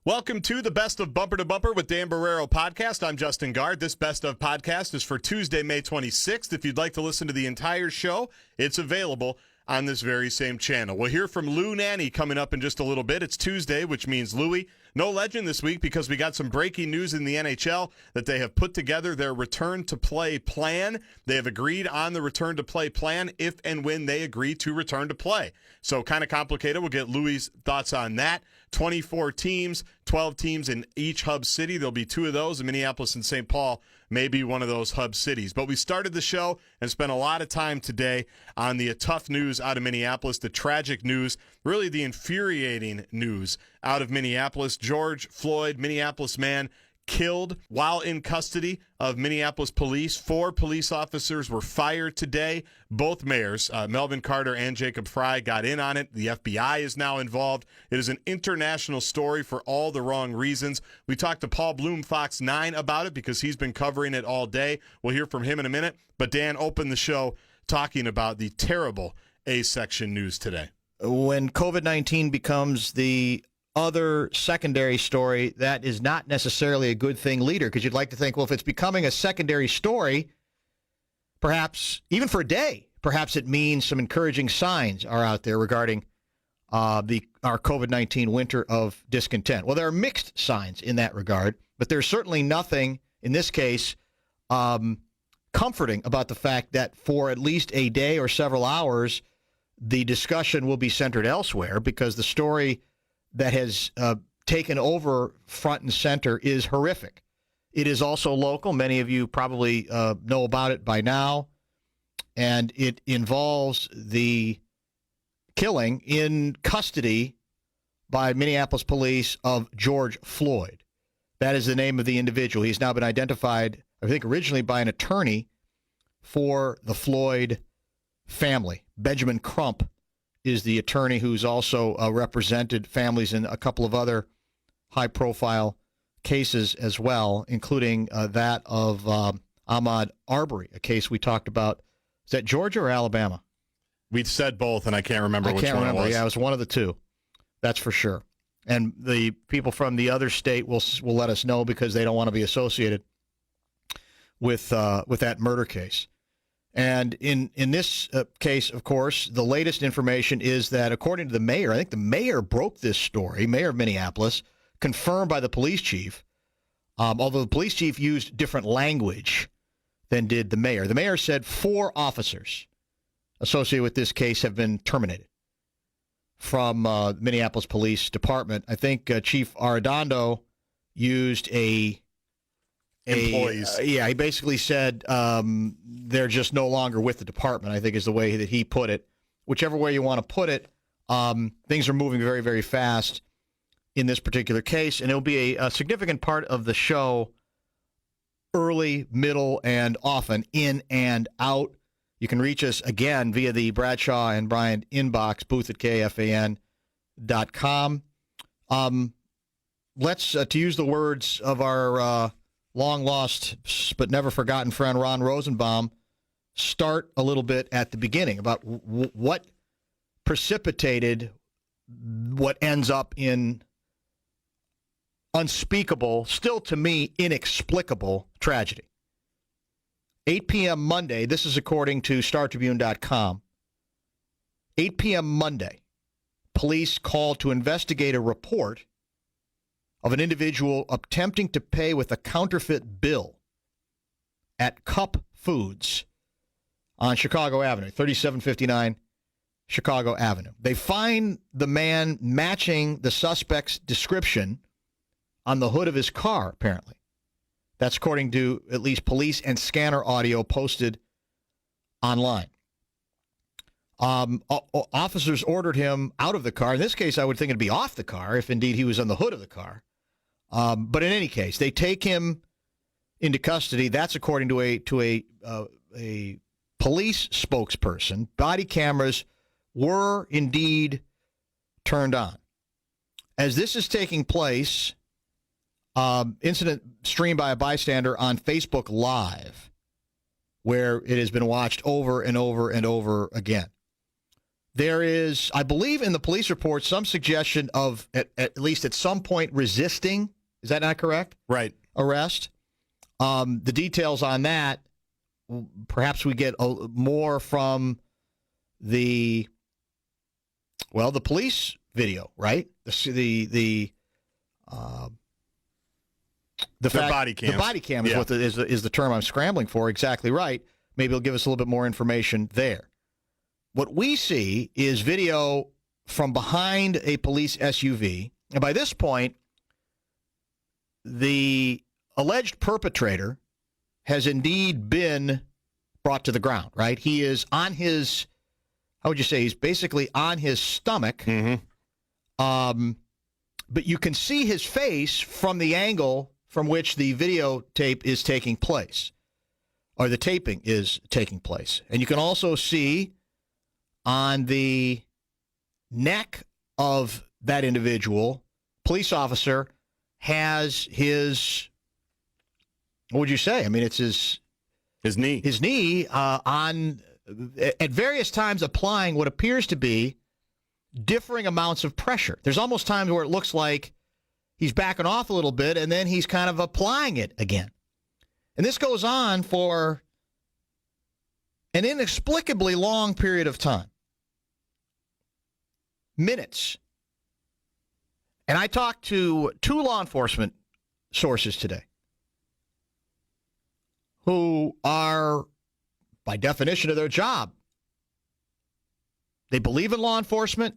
Welcome to the Best of Bumper to Bumper with Dan Barreiro podcast. I'm Justin Gard. This Best of podcast is for Tuesday, May 26th. If you'd like to listen to the entire show, it's available on this very same channel. We'll hear from Nanne coming up in just a little bit. It's Tuesday, which means Louie, no legend this week because we got some breaking news in the NHL that they have put together their return-to-play plan. They have agreed on the return-to-play plan if and when they agree to return to play. So kind of complicated. We'll get Louie's thoughts on that. 24 teams, 12 teams in each hub city. There'll be two of those, in Minneapolis and St. Paul, maybe one of those hub cities. But we started the show and spent a lot of time today on the tough news out of Minneapolis, the tragic news, really the infuriating news out of Minneapolis. George Floyd, Minneapolis man, killed while in custody of Minneapolis police. 4 police officers were fired today. Both mayors, Melvin Carter and Jacob Fry, got in on it. The FBI is now involved. It is an international story for all the wrong reasons. We talked to Paul Blume Fox 9 about it because he's been covering it all day. We'll hear from him in a minute. But Dan opened the show talking about the terrible A-section news today. When COVID-19 becomes the other secondary story, that is not necessarily a good thing, leader, because you'd like to think, well, if it's becoming a secondary story, perhaps even for a day, perhaps it means some encouraging signs are out there regarding our COVID-19 winter of discontent. Well, there are mixed signs in that regard, but there's certainly nothing in this case comforting about the fact that for at least a day or several hours, the discussion will be centered elsewhere because the story that has taken over front and center is horrific. It is also local. Many of you probably know about it by now. And it involves the killing in custody by Minneapolis police of George Floyd. That is the name of the individual. He's now been identified, I think, originally by an attorney for the Floyd family. Benjamin Crump is the attorney who's also represented families in a couple of other high-profile cases as well, including that of Ahmaud Arbery, a case we talked about. Is that Georgia or Alabama? We'd said both, and I can't remember which one it was. Yeah, it was one of the two. That's for sure. And the people from the other state will let us know because they don't want to be associated with that murder case. And in this case, of course, the latest information is that according to the mayor, I think the mayor broke this story, mayor of Minneapolis, confirmed by the police chief, although the police chief used different language than did the mayor. The mayor said 4 officers associated with this case have been terminated from the Minneapolis Police Department. I think Chief Arredondo used employees. He basically said they're just no longer with the department, I think is the way that he put it. Whichever way you want to put it, things are moving very, very fast in this particular case, and it'll be a significant part of the show early, middle, and often, in and out. You can reach us again via the Bradshaw and Bryant inbox, booth at KFAN.com. Let's, to use the words of our long-lost but never-forgotten friend Ron Rosenbaum, start a little bit at the beginning about what precipitated what ends up in unspeakable, still to me inexplicable tragedy. 8 p.m. Monday, this is according to StarTribune.com, 8 p.m. Monday, police called to investigate a report of an individual attempting to pay with a counterfeit bill at Cup Foods on Chicago Avenue, 3759 Chicago Avenue. They find the man matching the suspect's description on the hood of his car, apparently. That's according to at least police and scanner audio posted online. Officers ordered him out of the car. In this case, I would think it'd be off the car if indeed he was on the hood of the car. But in any case, they take him into custody. That's according to a police spokesperson. Body cameras were indeed turned on. As this is taking place, incident streamed by a bystander on Facebook Live, where it has been watched over and over and over again. There is, I believe in the police report, some suggestion of, at least at some point, resisting. Is that not correct? Right. Arrest. The details on that, perhaps we get more from the police video, right? The body cam. The body cam is the term I'm scrambling for. Exactly right. Maybe it'll give us a little bit more information there. What we see is video from behind a police SUV. And by this point, the alleged perpetrator has indeed been brought to the ground, right? He is on his, how would you say, he's basically on his stomach. Mm-hmm. But you can see his face from the angle from which the videotape is taking place, or the taping is taking place. And you can also see on the neck of that individual, police officer has his, what would you say? I mean, it's his knee. His knee on, at various times, applying what appears to be differing amounts of pressure. There's almost times where it looks like he's backing off a little bit, and then he's kind of applying it again. And this goes on for an inexplicably long period of time. Minutes. And I talked to 2 law enforcement sources today who are, by definition of their job, they believe in law enforcement.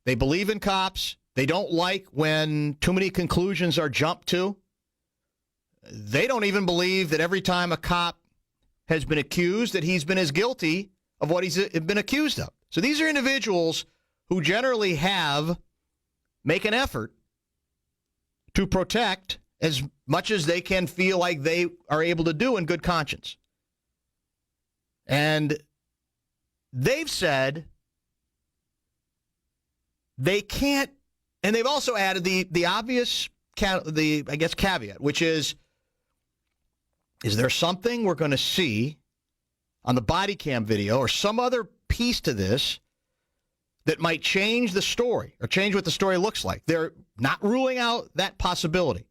They believe in cops. They don't like when too many conclusions are jumped to. They don't even believe that every time a cop has been accused that he's been as guilty of what he's been accused of. So these are individuals who generally make an effort to protect as much as they can feel like they are able to do in good conscience. And they've said they can't, and they've also added the obvious, caveat, which is there something we're going to see on the body cam video or some other piece to this that might change the story or change what the story looks like? They're not ruling out that possibility,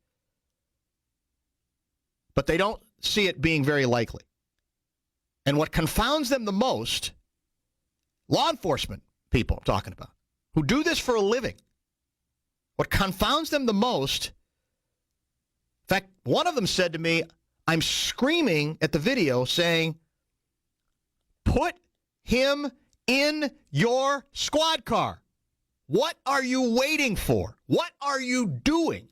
but they don't see it being very likely. And what confounds them the most, law enforcement people I'm talking about, who do this for a living, what confounds them the most, in fact, one of them said to me, I'm screaming at the video saying, put him in your squad car. What are you waiting for? What are you doing?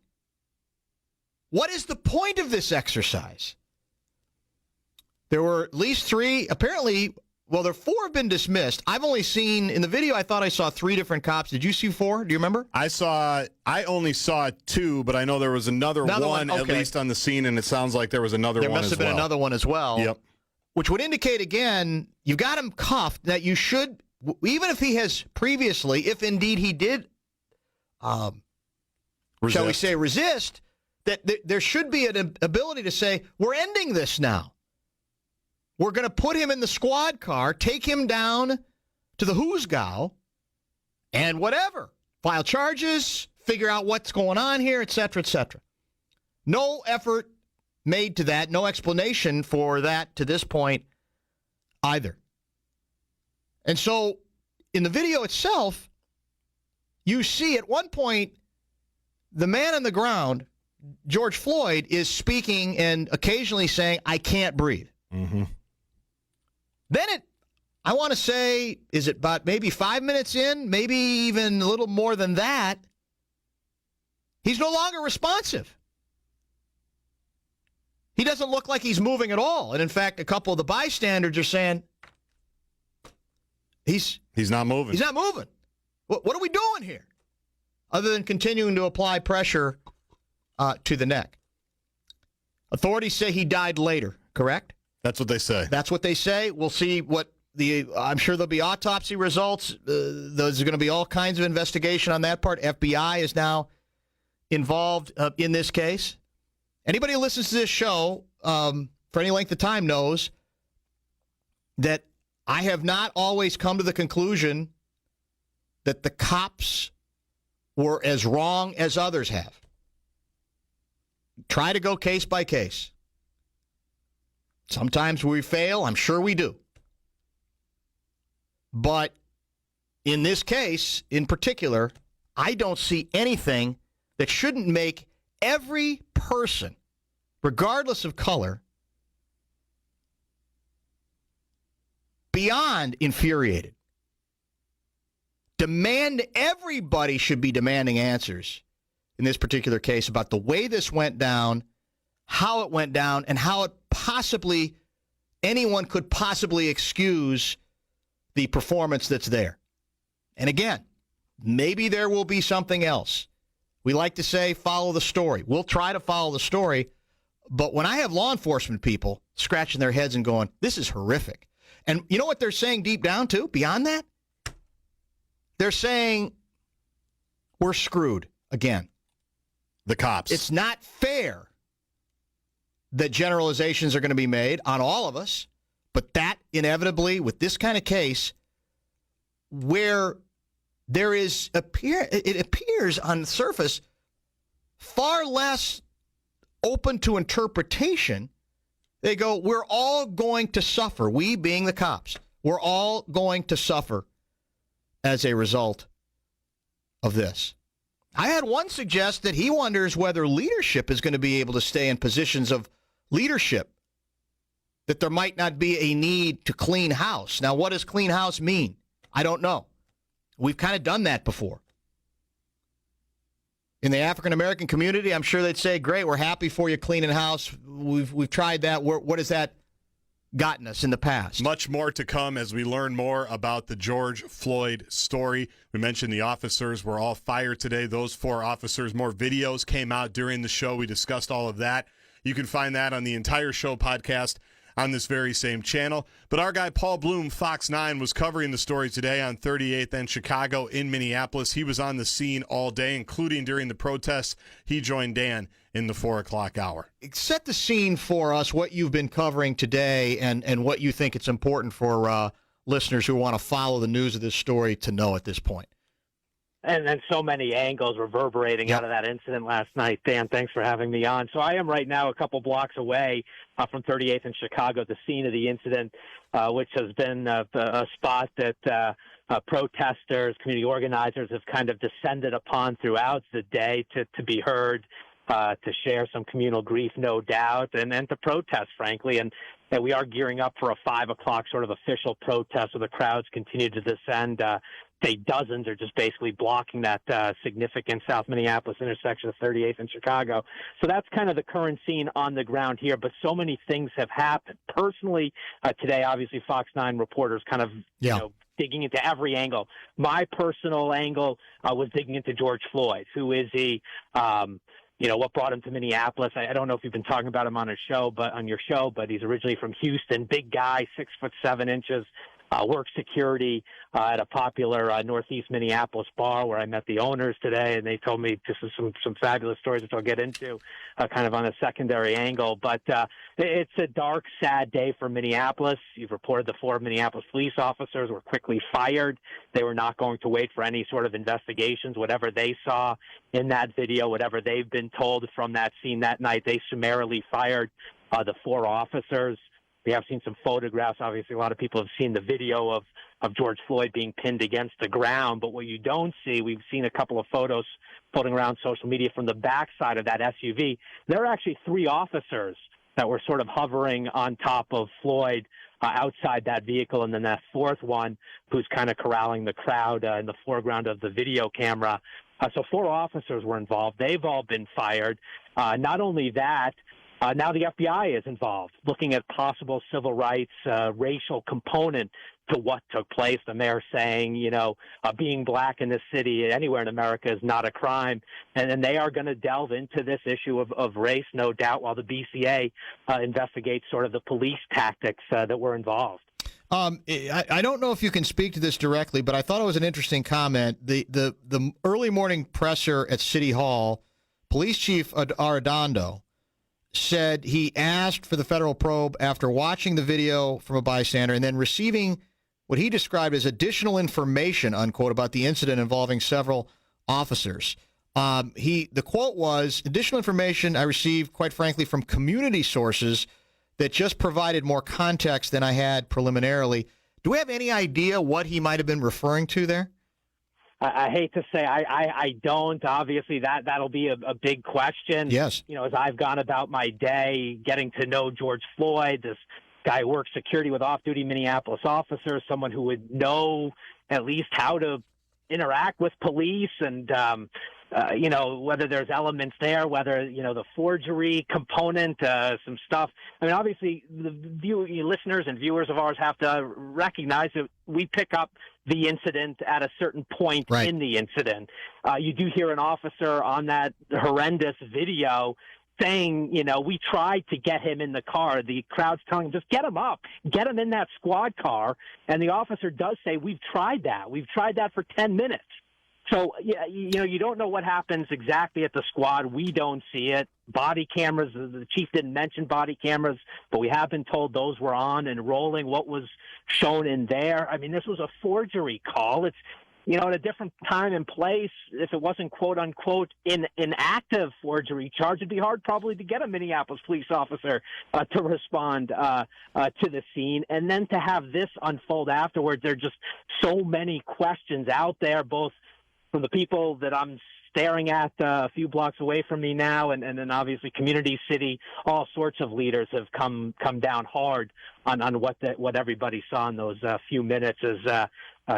What is the point of this exercise? There were at least 3, apparently, well, 4 have been dismissed. I've only seen, in the video, I thought I saw 3 different cops. Did you see 4? Do you remember? I only saw 2, but I know there was another one okay, at least on the scene, and it sounds like there was another one as well. There must have been another one as well. Yep. Which would indicate, again, you've got him cuffed, that you should, even if he has previously, if indeed he did, shall we say, resist, that there should be an ability to say, we're ending this now. We're going to put him in the squad car, take him down to the Hoosgow, and whatever. File charges, figure out what's going on here, et cetera, et cetera. No effort made to that, no explanation for that to this point either. And so in the video itself, you see at one point the man on the ground, George Floyd, is speaking and occasionally saying, I can't breathe. Mm-hmm. Then I want to say, is it about maybe 5 minutes in, maybe even a little more than that, he's no longer responsive. He doesn't look like he's moving at all. And in fact, a couple of the bystanders are saying, he's not moving. He's not moving. What are we doing here? Other than continuing to apply pressure to the neck. Authorities say he died later, correct? That's what they say. That's what they say. We'll see what I'm sure there'll be autopsy results. There's going to be all kinds of investigation on that part. FBI is now involved in this case. Anybody who listens to this show for any length of time knows that I have not always come to the conclusion that the cops were as wrong as others have. Try to go case by case. Sometimes we fail. I'm sure we do. But in this case, in particular, I don't see anything that shouldn't make every person, regardless of color, beyond infuriated. Everybody should be demanding answers in this particular case about the way this went down, how it went down, and how anyone could possibly excuse the performance that's there. And again, maybe there will be something else. We like to say, follow the story. We'll try to follow the story. But when I have law enforcement people scratching their heads and going, this is horrific. And you know what they're saying deep down, too, beyond that? They're saying we're screwed again. The cops. It's not fair that generalizations are going to be made on all of us, but that inevitably, with this kind of case, where there is it appears on the surface far less open to interpretation, they go, we're all going to suffer, we being the cops, we're all going to suffer as a result of this. I had one suggest that he wonders whether leadership is going to be able to stay in positions of leadership, that there might not be a need to clean house. Now, what does clean house mean? I don't know. We've kind of done that before. In the African-American community, I'm sure they'd say, great, we're happy for you cleaning house. We've tried that. What has that gotten us in the past? Much more to come as we learn more about the George Floyd story. We mentioned the officers were all fired today. Those 4 officers, more videos came out during the show. We discussed all of that. You can find that on the entire show podcast on this very same channel. But our guy Paul Blume, Fox 9, was covering the story today on 38th and Chicago in Minneapolis. He was on the scene all day, including during the protests. He joined Dan in the 4 o'clock hour. Set the scene for us, what you've been covering today and what you think it's important for listeners who want to follow the news of this story to know at this point. And then so many angles reverberating out of that incident last night. Dan, thanks for having me on. So I am right now a couple blocks away from 38th and Chicago, the scene of the incident, which has been a spot that protesters, community organizers have kind of descended upon throughout the day to be heard, to share some communal grief, no doubt, and to protest, frankly. And we are gearing up for a 5 o'clock sort of official protest where the crowds continue to descend. Dozens are just basically blocking that significant South Minneapolis intersection of 38th and Chicago. So that's kind of the current scene on the ground here. But so many things have happened. Personally, today, obviously, Fox 9 reporters kind of digging into every angle. My personal angle was digging into George Floyd. Who is he? What brought him to Minneapolis? I don't know if you've been talking about him on your show, but he's originally from Houston. Big guy, 6'7". Work security at a popular northeast Minneapolis bar where I met the owners today, and they told me just some fabulous stories which I'll get into kind of on a secondary angle. But it's a dark, sad day for Minneapolis. You've reported the 4 Minneapolis police officers were quickly fired. They were not going to wait for any sort of investigations. Whatever they saw in that video, whatever they've been told from that scene that night, they summarily fired the 4 officers. We have seen some photographs. Obviously, a lot of people have seen the video of George Floyd being pinned against the ground. But what you don't see, we've seen a couple of photos floating around social media from the backside of that SUV. There are actually 3 officers that were sort of hovering on top of Floyd outside that vehicle. And then that 4th one who's kind of corralling the crowd in the foreground of the video camera. So 4 officers were involved. They've all been fired. Not only that, now the FBI is involved, looking at possible civil rights, racial component to what took place. The mayor saying, being black in this city, anywhere in America, is not a crime. And they are going to delve into this issue of race, no doubt, while the BCA investigates sort of the police tactics that were involved. I don't know if you can speak to this directly, but I thought it was an interesting comment. The early morning presser at City Hall, Police Chief Arredondo said he asked for the federal probe after watching the video from a bystander and then receiving what he described as additional information, unquote, about the incident involving several officers. The quote was, additional information I received, quite frankly, from community sources that just provided more context than I had preliminarily. Do we have any idea what he might have been referring to there? I hate to say I don't. Obviously, that'll be a big question. Yes. You know, as I've gone about my day, getting to know George Floyd, this guy who works security with off-duty Minneapolis officers, someone who would know at least how to interact with police and, you know, whether there's elements there, whether, you know, the forgery component, some stuff. I mean, obviously, listeners and viewers of ours have to recognize that we pick up the incident at a certain point in the incident. You do hear an officer on that horrendous video saying, you know, we tried to get him in the car. The crowd's telling him, just get him up, get him in that squad car. And the officer does say, we've tried that. We've tried that for 10 minutes. So, yeah, you know, you don't know what happens exactly at the squad. We don't see it. Body cameras, the chief didn't mention body cameras, but we have been told those were on and rolling. What was shown in there? I mean, this was a forgery call. It's, you know, at a different time and place, if it wasn't quote unquote in an active forgery charge, it'd be hard probably to get a Minneapolis police officer to respond to the scene. And then to have this unfold afterwards, there are just so many questions out there, both from the people that I'm staring at a few blocks away from me now, and then obviously community, city, all sorts of leaders have come down hard on what everybody saw in those few minutes as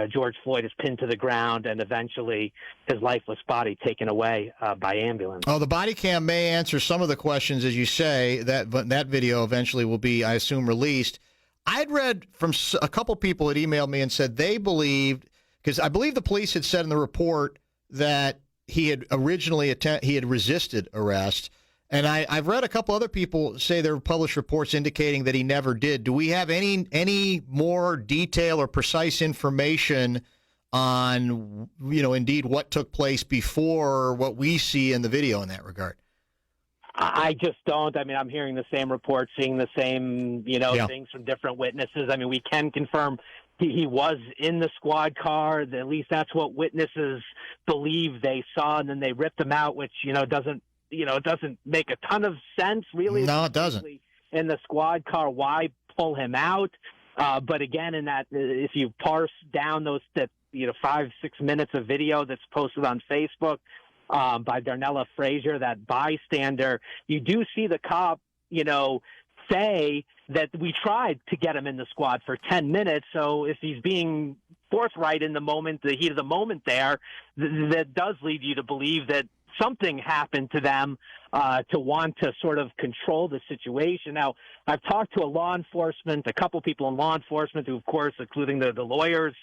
George Floyd is pinned to the ground and eventually his lifeless body taken away by ambulance. Oh, the body cam may answer some of the questions, as you say. That video eventually will be, I assume, released. I'd read from a couple people that emailed me and said they believed, because I believe the police had said in the report that he had originally he had resisted arrest, and I've read a couple other people say there were published reports indicating that he never did. Do we have any more detail or precise information on, you know, indeed what took place before what we see in the video in that regard? I just don't. I mean, I'm hearing the same reports, seeing the same, you know, things from different witnesses. I mean, we can confirm he was in the squad car. At least that's what witnesses believe they saw, and then they ripped him out, which, you know, doesn't make a ton of sense, really. No, it doesn't. In the squad car, why pull him out? But again, in that, if you parse down those 5-6 minutes of video that's posted on Facebook by Darnella Frazier, that bystander, you do see the cop, you know, say that we tried to get him in the squad for 10 minutes. So if he's being forthright in the moment, the heat of the moment there, that does lead you to believe that something happened to them to want to sort of control the situation. Now, I've talked to a couple people in law enforcement who, of course, including the lawyers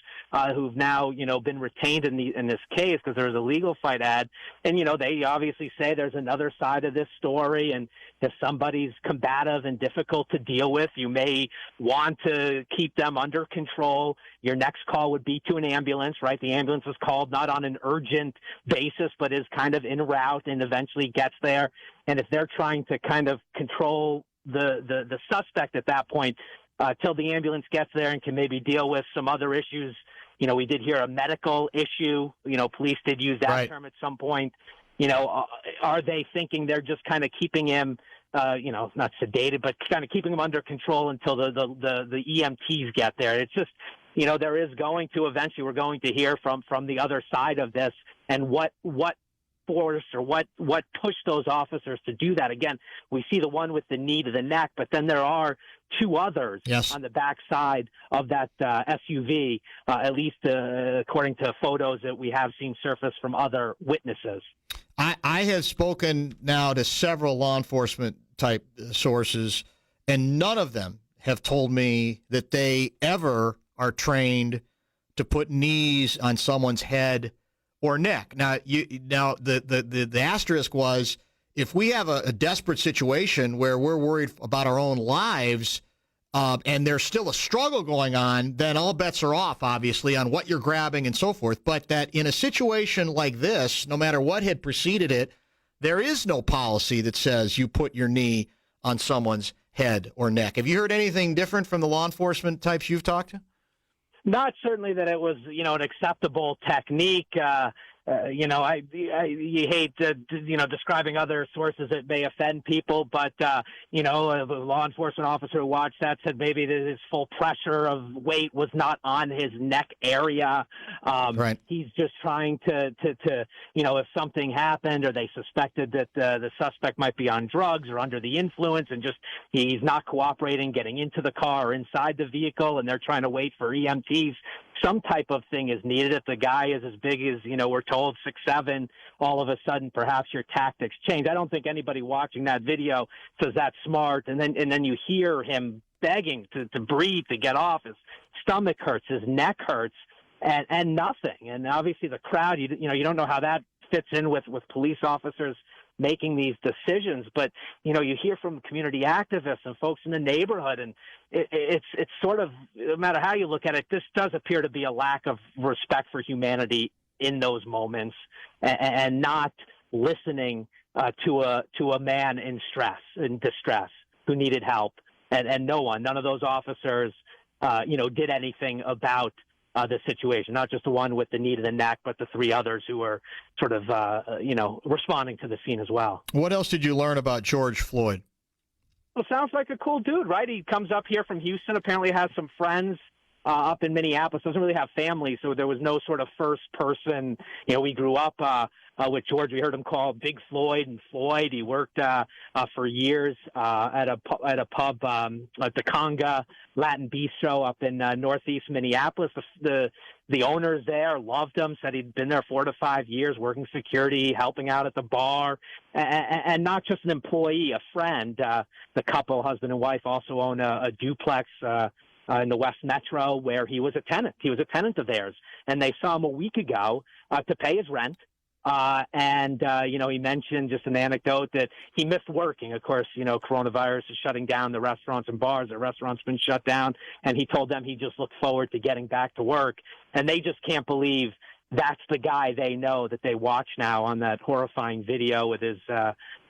who've now, you know, been retained in this case because there was a legal fight ad. And, you know, they obviously say there's another side of this story. And if somebody's combative and difficult to deal with, you may want to keep them under control. Your next call would be to an ambulance, right? The ambulance is called not on an urgent basis, but is kind of en route and eventually gets there. And if they're trying to kind of control the suspect at that point till the ambulance gets there and can maybe deal with some other issues, you know, we did hear a medical issue. You know, police did use that term at some point. You know, are they thinking they're just kind of keeping him, you know, not sedated, but kind of keeping him under control until the EMTs get there? It's just, you know, there is going to eventually, we're going to hear from the other side of this and what force or what pushed those officers to do that. Again, we see the one with the knee to the neck, but then there are two others on the back side of that SUV, at least according to photos that we have seen surface from other witnesses. I have spoken now to several law enforcement type sources, and none of them have told me that they ever are trained to put knees on someone's head or neck. Now, the asterisk was, if we have a desperate situation where we're worried about our own lives and there's still a struggle going on, then all bets are off, obviously, on what you're grabbing and so forth. But that in a situation like this, no matter what had preceded it, there is no policy that says you put your knee on someone's head or neck. Have you heard anything different from the law enforcement types you've talked to? Not certainly that it was, an acceptable technique. You hate, describing other sources that may offend people, but, a law enforcement officer who watched that said maybe that his full pressure of weight was not on his neck area. Right. He's just trying to, if something happened or they suspected that the suspect might be on drugs or under the influence and just he's not cooperating, getting into the car or inside the vehicle, and they're trying to wait for EMTs. Some type of thing is needed. If the guy is as big as, we're told 6'7", all of a sudden perhaps your tactics change. I don't think anybody watching that video says that's smart. And then you hear him begging to breathe, to get off. His stomach hurts, his neck hurts, and nothing. And obviously the crowd, you don't know how that fits in with police officers making these decisions, but you hear from community activists and folks in the neighborhood, and it's sort of, no matter how you look at it, this does appear to be a lack of respect for humanity in those moments, and not listening to a man in distress who needed help, and none of those officers did anything about the situation, not just the one with the knee to the neck, but the three others who were sort of, responding to the scene as well. What else did you learn about George Floyd? Well, sounds like a cool dude, right? He comes up here from Houston, apparently has some friends up in Minneapolis, doesn't really have family, so there was no sort of first person. We grew up with George. We heard him call Big Floyd and Floyd. He worked for years at a pub at the Conga Latin Bistro up in northeast Minneapolis. The owners there loved him, said he'd been there 4 to 5 years working security, helping out at the bar, and not just an employee, a friend. The couple, husband and wife, also own a duplex in the West Metro where he was a tenant. He was a tenant of theirs, and they saw him a week ago to pay his rent. He mentioned, just an anecdote, that he missed working. Of course, coronavirus is shutting down the restaurants and bars. The restaurant's been shut down, and he told them he just looked forward to getting back to work. And they just can't believe that's the guy they know, that they watch now on that horrifying video with his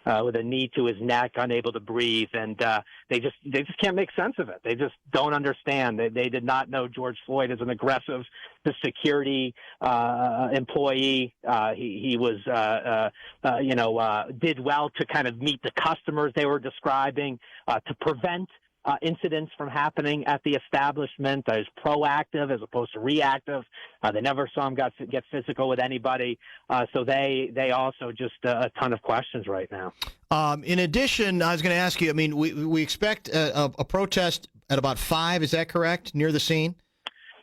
with a knee to his neck, unable to breathe, and they just can't make sense of it. They just don't understand. They did not know George Floyd as an aggressive security employee. He was did well to kind of meet the customers they were describing, to prevent incidents from happening at the establishment. Is proactive as opposed to reactive. They never saw him get physical with anybody. So they also just a ton of questions right now. In addition, I was going to ask you, I mean, we expect a protest at about 5, is that correct, near the scene?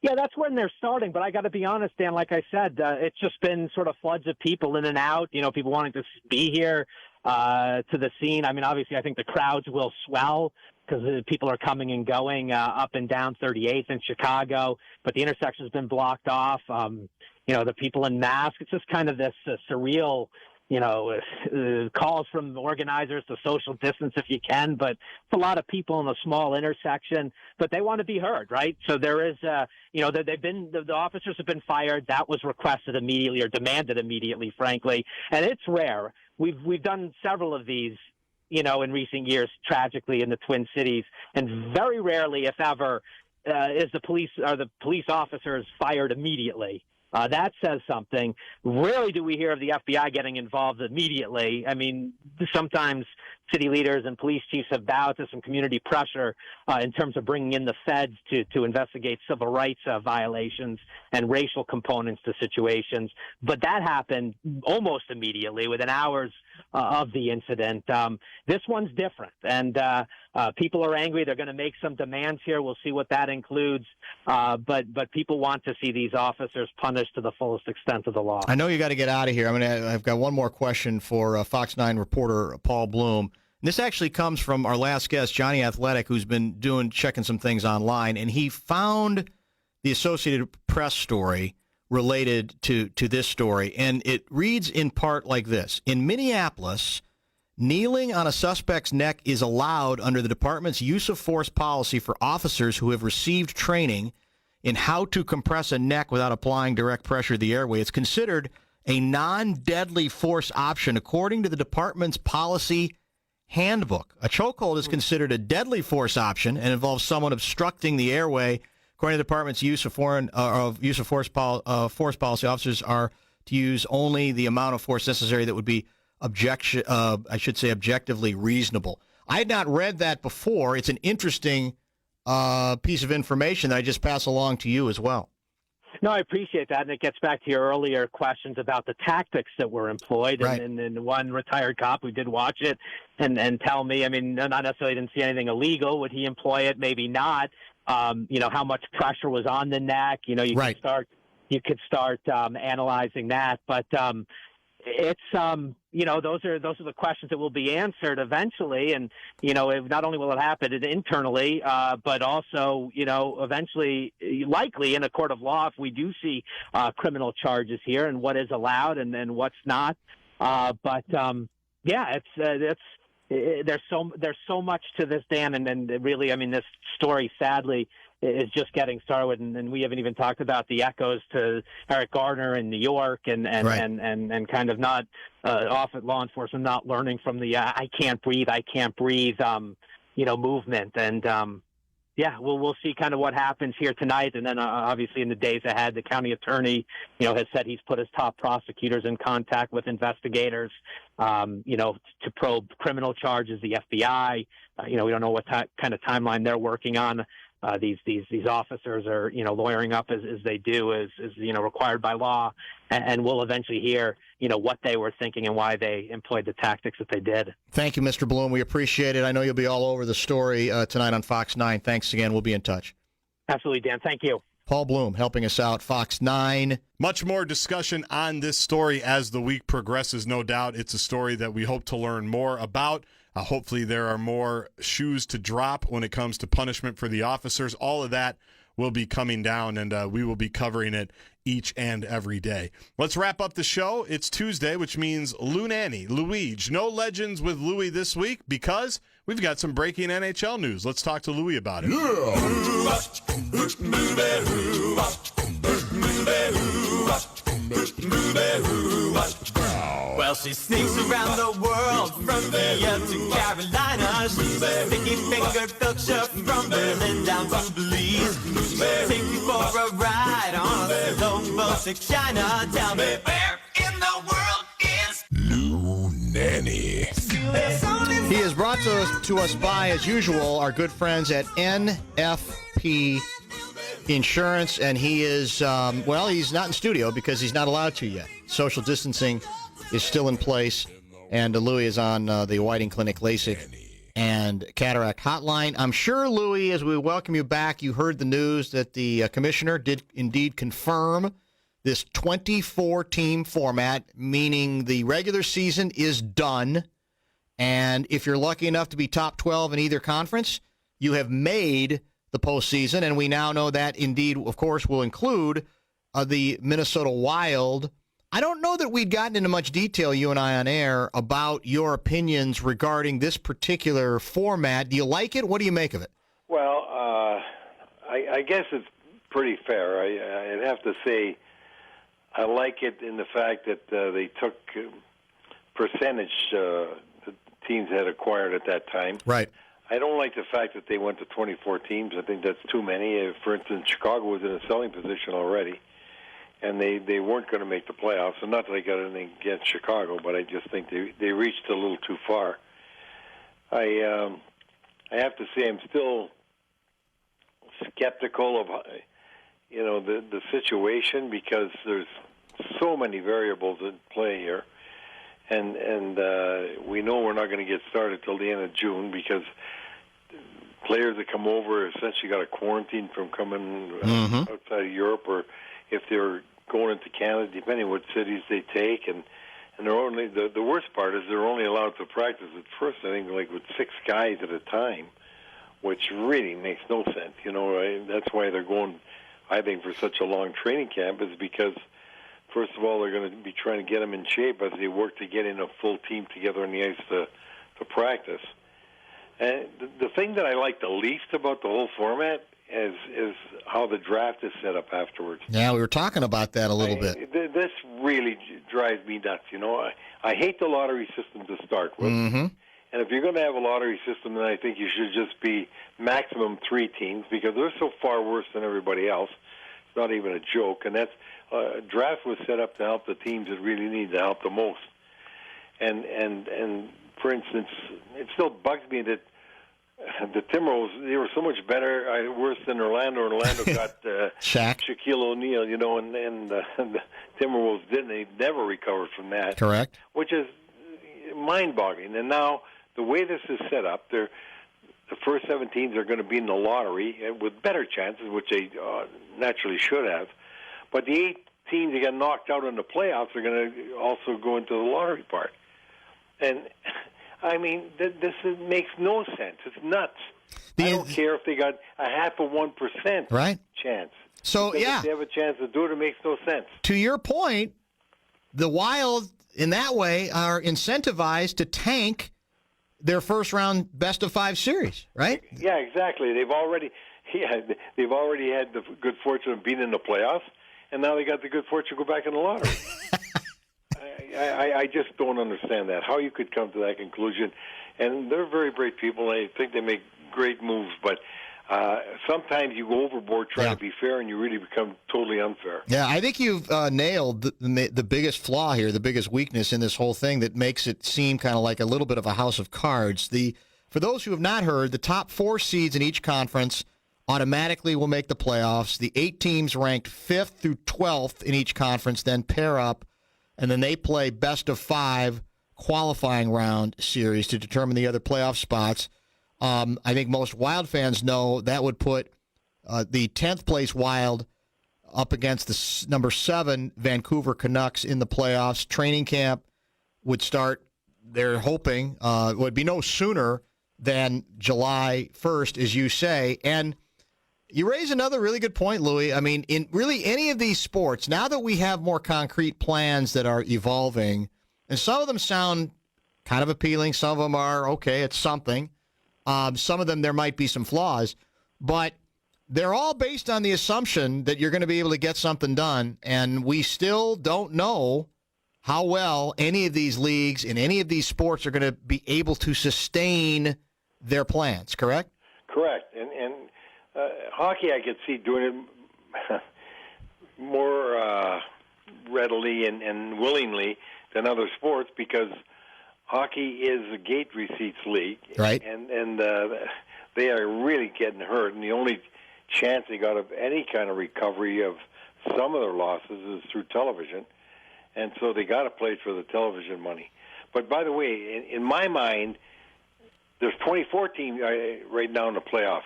Yeah, that's when they're starting. But I got to be honest, Dan, like I said, it's just been sort of floods of people in and out, people wanting to be here to the scene. I mean, obviously, I think the crowds will swell because people are coming and going up and down 38th in Chicago, but the intersection's been blocked off. The people in masks, it's just kind of this surreal, calls from the organizers to social distance if you can, but it's a lot of people in a small intersection, but they want to be heard, right? So there is, the officers have been fired. That was requested immediately or demanded immediately, frankly, and it's rare. We've done several of these, in recent years, tragically, in the Twin Cities, and very rarely, if ever, is the police officers fired immediately. That says something. Rarely do we hear of the FBI getting involved immediately. I mean, sometimes city leaders and police chiefs have bowed to some community pressure in terms of bringing in the feds to investigate civil rights violations and racial components to situations. But that happened almost immediately, within hours of the incident. This one's different, and people are angry. They're going to make some demands here. We'll see what that includes. But people want to see these officers punished to the fullest extent of the law. I know you got to get out of here. I've got one more question for Fox 9 reporter Paul Blume. This actually comes from our last guest, Johnny Athletic, who's been checking some things online, and he found the Associated Press story related to this story, and it reads in part like this. In Minneapolis, kneeling on a suspect's neck is allowed under the department's use of force policy for officers who have received training in how to compress a neck without applying direct pressure to the airway. It's considered a non-deadly force option according to the department's policy handbook. A chokehold is considered a deadly force option and involves someone obstructing the airway, According to the department's use of force policy, officers are to use only the amount of force necessary that would be objectively reasonable. I had not read that before. It's an interesting piece of information that I just pass along to you as well. No, I appreciate that, and it gets back to your earlier questions about the tactics that were employed. Right. And one retired cop who did watch it and tell me, I mean, not necessarily didn't see anything illegal. Would he employ it? Maybe not. How much pressure was on the neck? You could start analyzing that, but it's those are the questions that will be answered eventually, and not only will it happen internally, but also eventually, likely in a court of law, if we do see criminal charges here and what is allowed and what's not. There's so much to this, Dan, and really, I mean, this story sadly is just getting started, and we haven't even talked about the echoes to Eric Garner in New York and kind of not often law enforcement not learning from the I can't breathe movement, and we'll see kind of what happens here tonight, and then obviously in the days ahead, the county attorney has said he's put his top prosecutors in contact with investigators to probe criminal charges, the FBI. We don't know what kind of timeline they're working on. These officers are lawyering up as they do as required by law, and we'll eventually hear what they were thinking and why they employed the tactics that they did. Thank you, Mr. Blume. We appreciate it. I know you'll be all over the story tonight on Fox 9. Thanks again. We'll be in touch. Absolutely, Dan. Thank you. Paul Blume helping us out, Fox 9. Much more discussion on this story as the week progresses, no doubt. It's a story that we hope to learn more about. Hopefully there are more shoes to drop when it comes to punishment for the officers. All of that will be coming down, and we will be covering it each and every day. Let's wrap up the show. It's Tuesday, which means Nanne, Luigi. No legends with Louie this week because we've got some breaking NHL news. Let's talk to Louie about it. Well, she sneaks around the world from Via to Carolina. She's a sticky-fingered filcher from Berlin down to Belize. Take you for a ride on a slow boat to China. Tell me, where in the world is Nanne? He is brought to us by, as usual, our good friends at NFP Insurance, and he is, he's not in studio because he's not allowed to yet. Social distancing is still in place, and Louie is on the Whiting Clinic LASIK and Cataract Hotline. I'm sure, Louie, as we welcome you back, you heard the news that the commissioner did indeed confirm this 24-team format, meaning the regular season is done, and if you're lucky enough to be top 12 in either conference, you have made the postseason, and we now know that indeed, of course, will include the Minnesota Wild. I don't know that we'd gotten into much detail, you and I on air, about your opinions regarding this particular format. Do you like it? What do you make of it? Well, I guess it's pretty fair. I'd have to say I like it in the fact that they took percentage the teams had acquired at that time. Right. I don't like the fact that they went to 24 teams. I think that's too many. For instance, Chicago was in a selling position already, and they weren't going to make the playoffs. And not that I got anything against Chicago, but I just think they reached a little too far. I have to say I'm still skeptical of the situation because there's so many variables at play here, and we know we're not going to get started till the end of June because players that come over essentially got a quarantine from coming outside of Europe, or if they're going into Canada, depending on what cities they take, and they're only the worst part is they're only allowed to practice at first, I think, like with 6 guys at a time, which really makes no sense. That's why they're going, I think, for such a long training camp, is because first of all they're going to be trying to get them in shape as they work to get in a full team together on the ice to practice. And the thing that I like the least about the whole format is how the draft is set up afterwards. Yeah, we were talking about that a little bit. This really drives me nuts. I hate the lottery system to start with. Mm-hmm. And if you're going to have a lottery system, then I think you should just be maximum 3 teams because they're so far worse than everybody else. It's not even a joke. And that's draft was set up to help the teams that really need the help the most. And for instance, it still bugs me that the Timberwolves, they were so much better, worse than Orlando. Orlando got Shaquille O'Neal, and the Timberwolves didn't. They never recovered from that. Correct. Which is mind-boggling. And now the way this is set up, the first 7 teams are going to be in the lottery with better chances, which they naturally should have. But the 8 teams that got knocked out in the playoffs are going to also go into the lottery part. And I mean, this makes no sense. It's nuts. I don't care if they got a 0.5% chance. So, because if they have a chance to do it, it makes no sense. To your point, the Wild, in that way, are incentivized to tank their first-round best-of-5 series, right? Yeah, exactly. They've already had the good fortune of being in the playoffs, and now they got the good fortune to go back in the lottery. I just don't understand that, how you could come to that conclusion. And they're very great people. I think they make great moves, but sometimes you go overboard trying to be fair, and you really become totally unfair. Yeah, I think you've nailed the biggest flaw here, the biggest weakness in this whole thing that makes it seem kind of like a little bit of a house of cards. For those who have not heard, the top 4 seeds in each conference automatically will make the playoffs. The 8 teams ranked 5th through 12th in each conference then pair up, and then they play best-of-5 qualifying round series to determine the other playoff spots. I think most Wild fans know that would put the 10th place Wild up against the number 7 Vancouver Canucks in the playoffs. Training camp would start, they're hoping, would be no sooner than July 1st, as you say. And you raise another really good point, Louis. I mean, in really any of these sports, now that we have more concrete plans that are evolving, and some of them sound kind of appealing, some of them are, okay, it's something. Some of them, there might be some flaws, but they're all based on the assumption that you're going to be able to get something done, and we still don't know how well any of these leagues in any of these sports are going to be able to sustain their plans, correct? And hockey, I could see doing it more readily and willingly than other sports because hockey is a gate receipts league, right? And they are really getting hurt, and the only chance they got of any kind of recovery of some of their losses is through television, and so they got to play for the television money. But by the way, in my mind, there's 24 teams right now in the playoffs.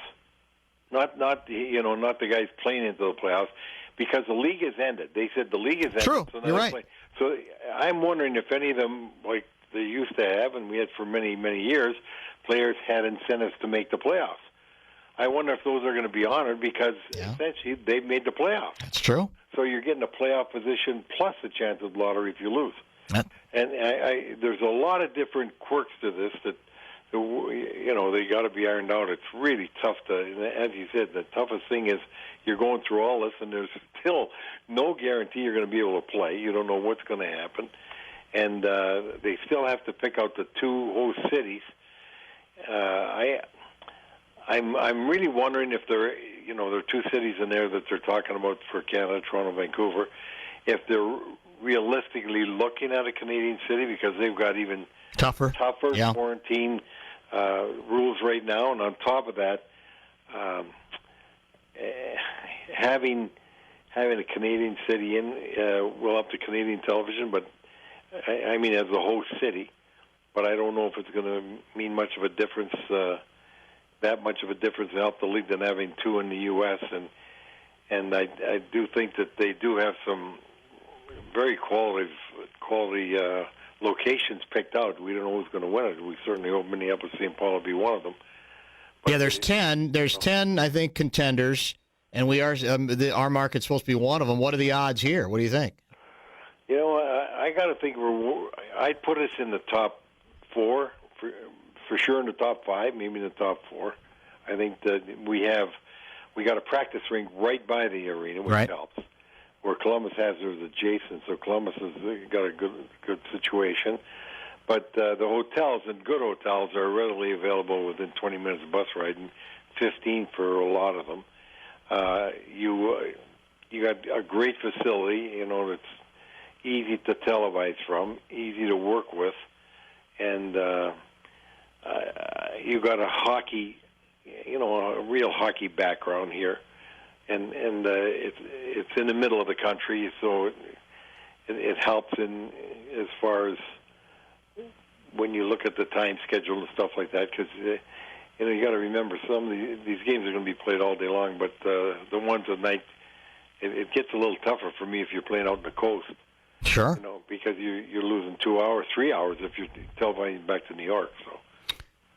Not the guys playing into the playoffs, because the league has ended. They said the league has ended. True, So you're right. So I'm wondering if any of them, like they used to have, and we had for many, many years, players had incentives to make the playoffs. I wonder if those are going to be honored because essentially they've made the playoffs. That's true. So you're getting a playoff position plus a chance of lottery if you lose. And there's a lot of different quirks to this that they got to be ironed out. It's really tough to, as you said, the toughest thing is you're going through all this, and there's still no guarantee you're going to be able to play. You don't know what's going to happen, and they still have to pick out the 2 host cities. I'm really wondering if there are 2 cities in there that they're talking about for Canada, Toronto, Vancouver, if they're realistically looking at a Canadian city because they've got even tougher quarantine rules right now, and on top of that, having a Canadian city will up to Canadian television, but I mean as a host city. But I don't know if it's going to mean much of a difference, that much of a difference to help the league than having 2 in the U.S. And I do think that they do have some very quality locations picked out. We don't know who's going to win it. We certainly hope Minneapolis, St. Paul will be one of them. But there's 10. There's 10, I think, contenders, and we are our market's supposed to be one of them. What are the odds here? What do you think? I got to think I'd put us in the top 4 for sure, in the top 5, maybe in the top 4. I think that we got a practice rink right by the arena, which helps. Where Columbus has, there's adjacent, so Columbus has got a good situation. But the hotels and good hotels are readily available within 20 minutes of bus ride, and 15 for a lot of them. You got a great facility, that's easy to televise from, easy to work with, and you got a hockey, a real hockey background here, and it's in the middle of the country, so it helps in as far as when you look at the time schedule and stuff like that, because you got to remember some of these games are going to be played all day long, but the ones at night, it gets a little tougher for me if you're playing out on the coast. Sure. Because you're losing 2 hours, 3 hours if you're televising back to New York. So.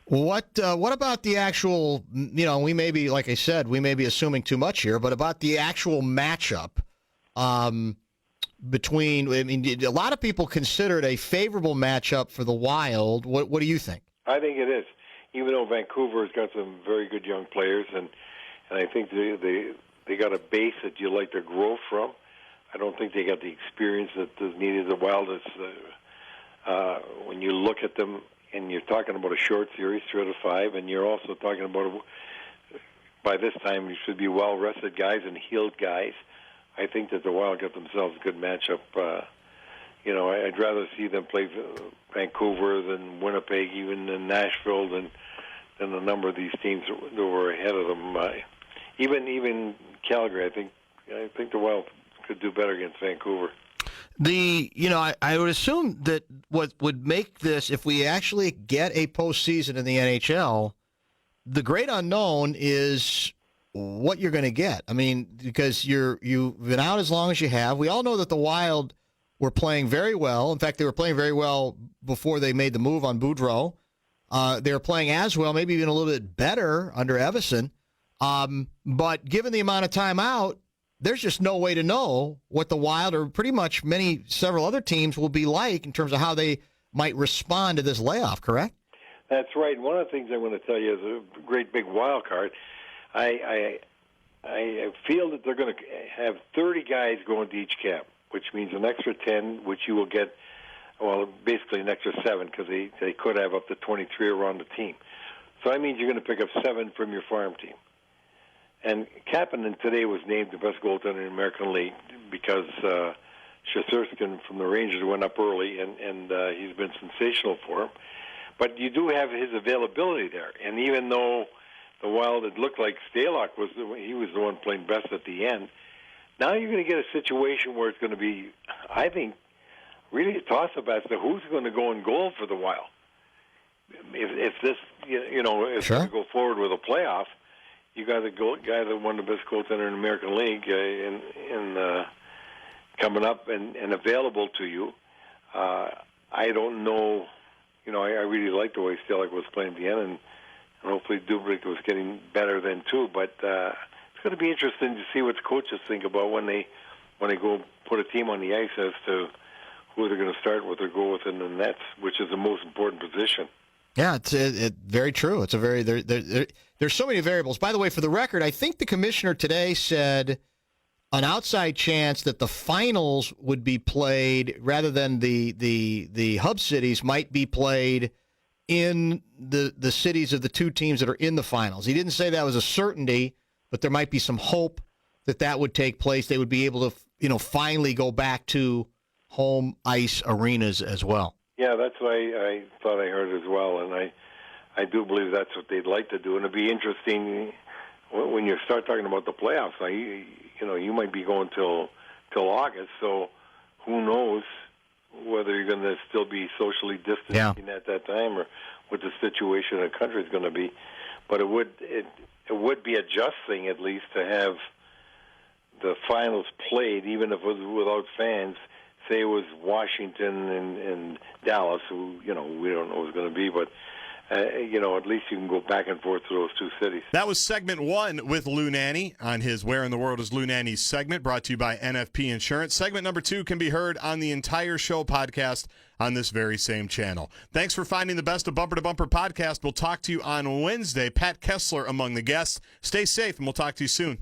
What about the actual? We may be, like I said, we may be assuming too much here, but about the actual matchup between. I mean, a lot of people consider it a favorable matchup for the Wild. What do you think? I think it is, even though Vancouver has got some very good young players, and I think they got a base that you like to grow from. I don't think they got the experience that is needed. The Wild is when you look at them. And you're talking about a short series, 3 out of 5, and you're also talking about, by this time, you should be well-rested guys and healed guys. I think that the Wild got themselves a good matchup. I'd rather see them play Vancouver than Winnipeg, even than Nashville, than a number of these teams that were ahead of them. Even Calgary, I think the Wild could do better against Vancouver. I would assume that what would make this, if we actually get a postseason in the NHL, the great unknown is what you're going to get. I mean, because you've been out as long as you have. We all know that the Wild were playing very well. In fact, they were playing very well before they made the move on Boudreau. They were playing as well, maybe even a little bit better under Evison. But given the amount of time out, there's just no way to know what the Wild or pretty much several other teams will be like in terms of how they might respond to this layoff, correct? That's right. One of the things I want to tell you is a great big wild card. I feel that they're going to have 30 guys going to each camp, which means an extra 10, which you will get, basically an extra 7 because they could have up to 23 around the team. So that means you're going to pick up 7 from your farm team. And Kapanen today was named the best goaltender in the American League because Shesterkin from the Rangers went up early, and he's been sensational for him. But you do have his availability there. And even though the Wild, it looked like Stalock was the one playing best at the end, now you're going to get a situation where it's going to be, I think, really a toss-up as to who's going to go in goal for the Wild. If this, is sure. going to go forward with a playoff, you got a guy that won the best goaltender in the American League coming up and available to you. I don't know. I really liked the way Stalock was playing at the end, and hopefully Dubrik was getting better then too. But it's going to be interesting to see what the coaches think about when they go put a team on the ice as to who they're going to start with or go with in the nets, which is the most important position. Yeah, it's very true. It's a very there's so many variables. By the way, for the record, I think the commissioner today said an outside chance that the finals would be played rather than the hub cities might be played in the cities of the two teams that are in the finals. He didn't say that was a certainty, but there might be some hope that would take place. They would be able to finally go back to home ice arenas as well. Yeah, that's what I thought I heard as well, and I do believe that's what they'd like to do. And it'd be interesting when you start talking about the playoffs. Now, you might be going till August, so who knows whether you're going to still be socially distancing at that time or what the situation in the country is going to be. But it would be a just thing, at least, to have the finals played, even if it was without fans. Say it was Washington and Dallas, who, we don't know who's going to be, but, at least you can go back and forth to those two cities. That was segment 1 with Lou Nanne on his Where in the World is Lou Nanne's segment, brought to you by NFP Insurance. Segment number 2 can be heard on the entire show podcast on this very same channel. Thanks for finding the Best of Bumper to Bumper podcast. We'll talk to you on Wednesday. Pat Kessler among the guests. Stay safe, and we'll talk to you soon.